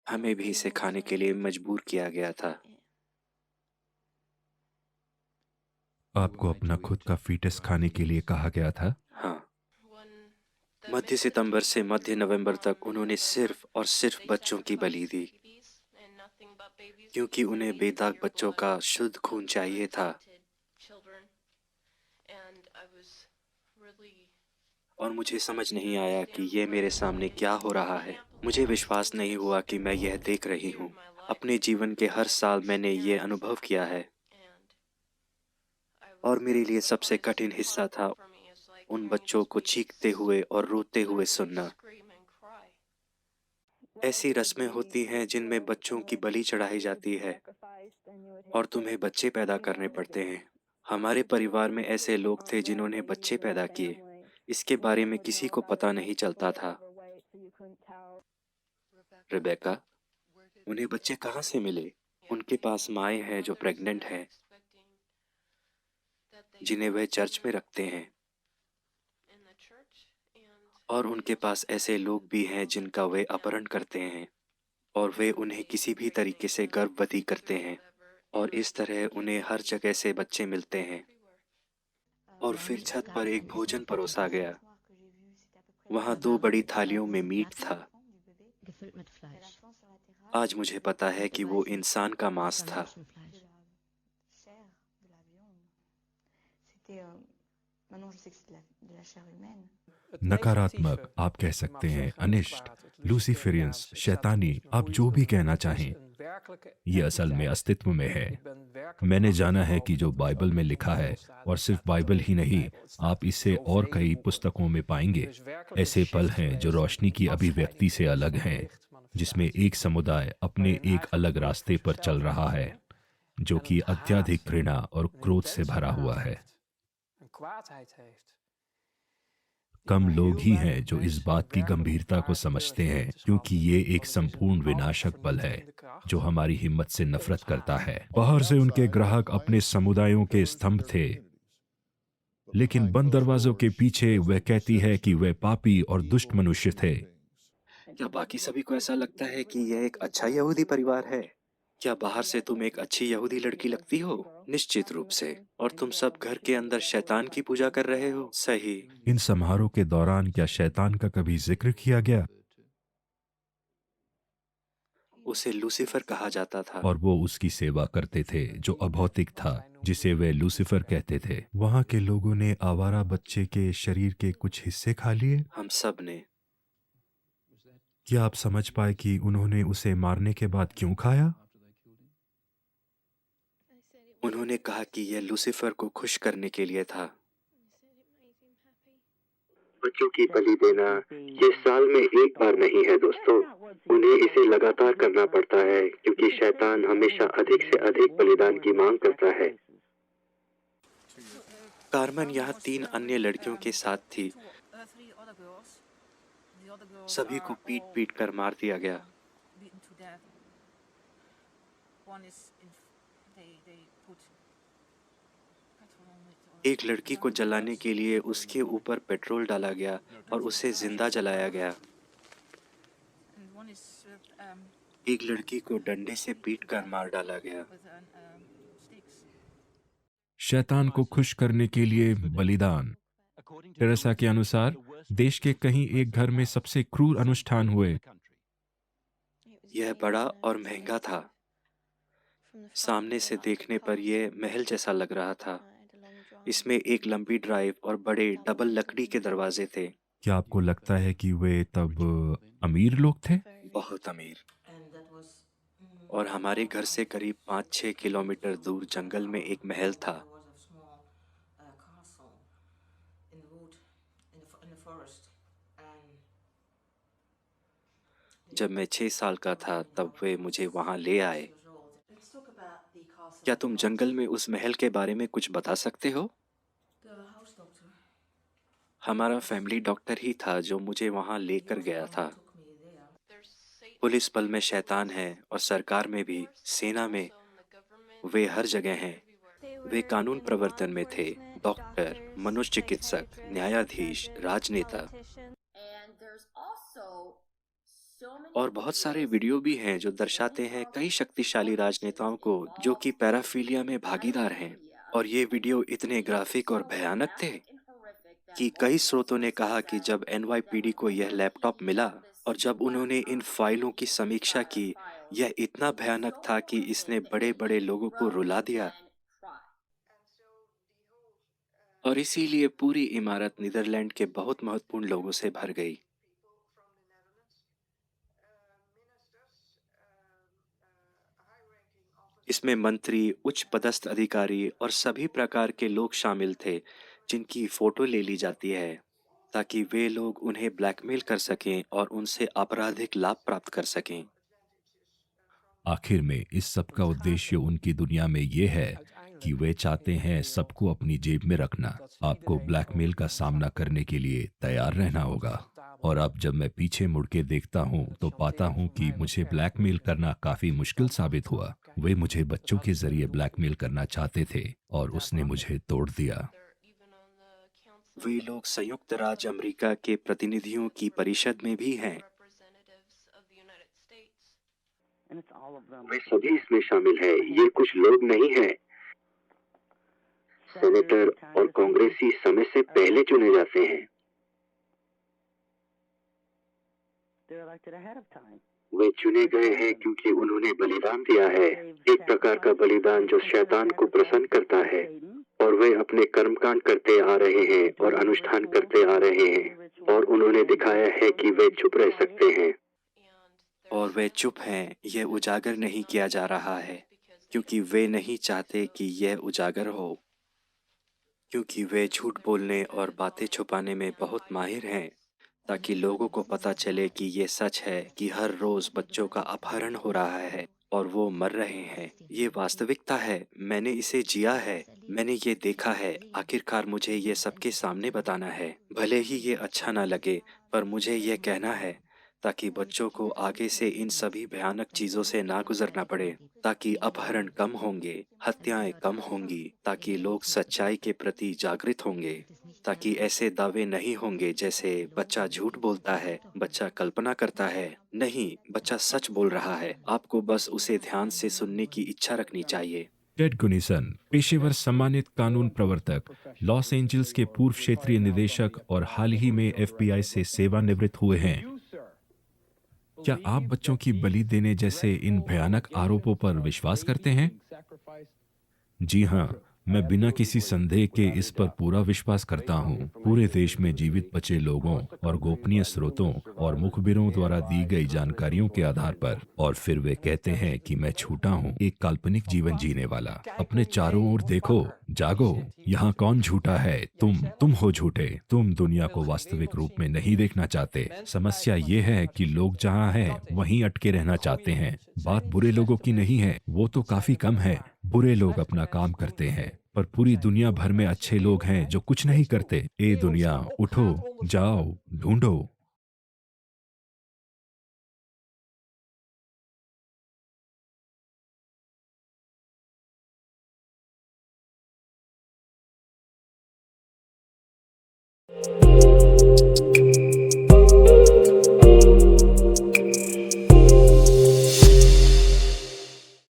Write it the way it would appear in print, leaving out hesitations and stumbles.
हमें भी इसे खाने के लिए मजबूर किया गया था। आपको अपना खुद का फीटस खाने के लिए कहा गया था? हाँ, मध्य सितंबर से मध्य नवंबर तक उन्होंने सिर्फ और सिर्फ बच्चों की बलि दी, क्योंकि उन्हें बेदाग बच्चों का शुद्ध खून चाहिए था। और मुझे समझ नहीं आया कि ये मेरे सामने क्या हो रहा है। मुझे विश्वास नहीं हुआ कि मैं यह देख रही हूँ। अपने जीवन के हर साल मैंने ये अनुभव किया है, और मेरे लिए सबसे कठिन हिस्सा था उन बच्चों को चीखते हुए और रोते हुए सुनना। ऐसी रस्में होती हैं जिनमें बच्चों की बलि चढ़ाई जाती है और तुम्हें बच्चे पैदा करने पड़ते हैं। हमारे परिवार में ऐसे लोग थे जिन्होंने बच्चे पैदा किए। इसके बारे में किसी को पता नहीं चलता था। रिबेका, उन्हें बच्चे कहाँ से मिले? उनके पास माएँ हैं जो प्रेग्नेंट हैं, जिन्हें वह चर्च में रखते हैं। और उनके पास ऐसे लोग भी हैं जिनका वे अपहरण करते हैं, और वे उन्हें किसी भी तरीके से गर्भवती करते हैं, और इस तरह उन्हें हर जगह से बच्चे मिलते हैं। और फिर छत पर एक भोजन परोसा गया। वहाँ दो बड़ी थालियों में मीट था। आज मुझे पता है कि वो इंसान का मांस था। नकारात्मक, आप कह सकते हैं अनिष्ट, लूसीफेरियंस, शैतानी, आप जो भी कहना चाहें, ये असल में अस्तित्व में है। मैंने जाना है कि जो बाइबल में लिखा है, और सिर्फ बाइबल ही नहीं, आप इसे और कई पुस्तकों में पाएंगे। ऐसे पल हैं जो रोशनी की अभिव्यक्ति से अलग हैं, जिसमें एक समुदाय अपने एक अलग रास्ते पर चल रहा है, जो कि अत्यधिक घृणा और क्रोध से भरा हुआ है। कम लोग ही हैं जो इस बात की गंभीरता को समझते हैं, क्योंकि ये एक संपूर्ण विनाशक बल है जो हमारी हिम्मत से नफरत करता है। बाहर से उनके ग्राहक अपने समुदायों के स्तंभ थे, लेकिन बंद दरवाजों के पीछे वह कहती है कि वे पापी और दुष्ट मनुष्य थे। क्या बाकी सभी को ऐसा लगता है कि यह एक अच्छा यहूदी परिवार है? क्या बाहर से तुम एक अच्छी यहूदी लड़की लगती हो? निश्चित रूप से। और तुम सब घर के अंदर शैतान की पूजा कर रहे हो? सही। इन समारोह के दौरान क्या शैतान का कभी जिक्र किया गया? उसे लूसीफर कहा जाता था। और वो उसकी सेवा करते थे जो अभौतिक था, जिसे वे लूसीफर कहते थे। वहां के लोगों ने आवारा बच्चे के शरीर के कुछ हिस्से खा लिए। हम सब ने। क्या आप समझ पाए कि उन्होंने उसे मारने के बाद क्यों खाया? उन्होंने कहा कि यह लूसीफर को खुश करने के लिए था। बच्चों की बलि देना ये साल में एक बार नहीं है दोस्तों। उन्हें इसे लगातार करना पड़ता है क्योंकि शैतान हमेशा अधिक से अधिक बलिदान की मांग करता है। कार्मेन यहाँ तीन अन्य लड़कियों के साथ थी। सभी को पीट पीट कर मार दिया गया। एक लड़की को जलाने के लिए उसके ऊपर पेट्रोल डाला गया और उसे जिंदा जलाया गया। एक लड़की को डंडे से पीट कर मार डाला गया। शैतान को खुश करने के लिए बलिदान। टेरेसा के अनुसार देश के कहीं एक घर में सबसे क्रूर अनुष्ठान हुए। यह बड़ा और महंगा था। सामने से देखने पर यह महल जैसा लग रहा था। इसमें एक लंबी ड्राइव और बड़े डबल लकड़ी के दरवाजे थे। क्या आपको लगता है कि वे तब अमीर लोग थे? बहुत अमीर। और हमारे घर से करीब 5-6 किलोमीटर दूर जंगल में एक महल था। जब मैं 6 साल का था तब वे मुझे वहां ले आए। क्या तुम जंगल में उस महल के बारे में कुछ बता सकते हो? हमारा फैमिली डॉक्टर ही था जो मुझे वहां लेकर गया था। पुलिस बल में शैतान है और सरकार में भी, सेना में, वे हर जगह हैं। वे कानून प्रवर्तन में थे। डॉक्टर, मनोचिकित्सक, न्यायाधीश, राजनेता। और बहुत सारे वीडियो भी हैं जो दर्शाते हैं कई शक्तिशाली राजनेताओं को जो कि पैराफिलिया में भागीदार हैं। और ये वीडियो इतने ग्राफिक और भयानक थे कि कई स्रोतों ने कहा कि जब एनवाईपीडी को यह लैपटॉप मिला और जब उन्होंने इन फाइलों की समीक्षा की, यह इतना भयानक था कि इसने बड़े-बड़े लोगों को रुला दिया। और इसीलिए पूरी इमारत नीदरलैंड के बहुत महत्वपूर्ण लोगों से भर गई। इसमें मंत्री, उच्च पदस्थ अधिकारी और सभी प्रकार के लोग शामिल थे, जिनकी फोटो ले ली जाती है, ताकि वे लोग उन्हें ब्लैकमेल कर सकें और उनसे आपराधिक लाभ प्राप्त कर सकें। आखिर में इस सब का उद्देश्य उनकी दुनिया में ये है कि वे चाहते हैं सबको अपनी जेब में रखना। आपको ब्लैकमेल का सामना करने के लिए तैयार रहना होगा। और अब जब मैं पीछे मुड़ के देखता हूँ तो पाता हूँ कि मुझे ब्लैकमेल करना काफी मुश्किल साबित हुआ। वे मुझे बच्चों के जरिए ब्लैकमेल करना चाहते थे और उसने मुझे तोड़ दिया। वे लोग संयुक्त राज्य अमेरिका के प्रतिनिधियों की परिषद में भी हैं। वे सभी इसमें शामिल हैं। ये कुछ लोग नहीं हैं। सेनेटर और कांग्रेसी समय से पहले चुने जाते हैं। वे चुने गए हैं क्योंकि उन्होंने बलिदान दिया है, एक प्रकार का बलिदान जो शैतान को प्रसन्न करता है। और वे अपने कर्मकांड करते आ रहे हैं और अनुष्ठान करते आ रहे हैं, और उन्होंने दिखाया है कि वे चुप रह सकते हैं। और वे चुप हैं, यह उजागर नहीं किया जा रहा है, क्योंकि वे नहीं चाहते कि यह उजागर हो, क्योंकि वे झूठ बोलने और बातें छुपाने में बहुत माहिर हैं, ताकि लोगों को पता चले कि ये सच है कि हर रोज बच्चों का अपहरण हो रहा है और वो मर रहे हैं। ये वास्तविकता है, मैंने इसे जिया है, मैंने ये देखा है। आखिरकार मुझे ये सबके सामने बताना है, भले ही ये अच्छा ना लगे, पर मुझे ये कहना है, ताकि बच्चों को आगे से इन सभी भयानक चीजों से ना गुजरना पड़े, ताकि अपहरण कम होंगे, हत्याएं कम होंगी, ताकि लोग सच्चाई के प्रति जागृत होंगे, ताकि ऐसे दावे नहीं होंगे जैसे बच्चा झूठ बोलता है, बच्चा कल्पना करता है। नहीं, बच्चा सच बोल रहा है। आपको बस उसे ध्यान से सुनने की इच्छा रखनी चाहिए। टेड गुनिसन, पेशेवर सम्मानित कानून प्रवर्तक, लॉस एंजल्स के पूर्व क्षेत्रीय निदेशक और हाल ही में एफबीआई से सेवानिवृत्त हुए हैं। क्या आप बच्चों की बलि देने जैसे इन भयानक आरोपों पर विश्वास करते हैं? जी हाँ, मैं बिना किसी संदेह के इस पर पूरा विश्वास करता हूँ। पूरे देश में जीवित बचे लोगों और गोपनीय स्रोतों और मुखबिरों द्वारा दी गई जानकारियों के आधार पर। और फिर वे कहते हैं कि मैं झूठा हूँ, एक काल्पनिक जीवन जीने वाला। अपने चारों ओर देखो, जागो, यहाँ कौन झूठा है? तुम हो झूठे। तुम दुनिया को वास्तविक रूप में नहीं देखना चाहते। समस्या ये है कि लोग जहाँ हैं वहीं अटके रहना चाहते हैं। बात बुरे लोगों की नहीं है, वो तो काफी कम है। बुरे लोग अपना काम करते हैं, पर पूरी दुनिया भर में अच्छे लोग हैं जो कुछ नहीं करते। ए दुनिया, उठो, जाओ, ढूंढो।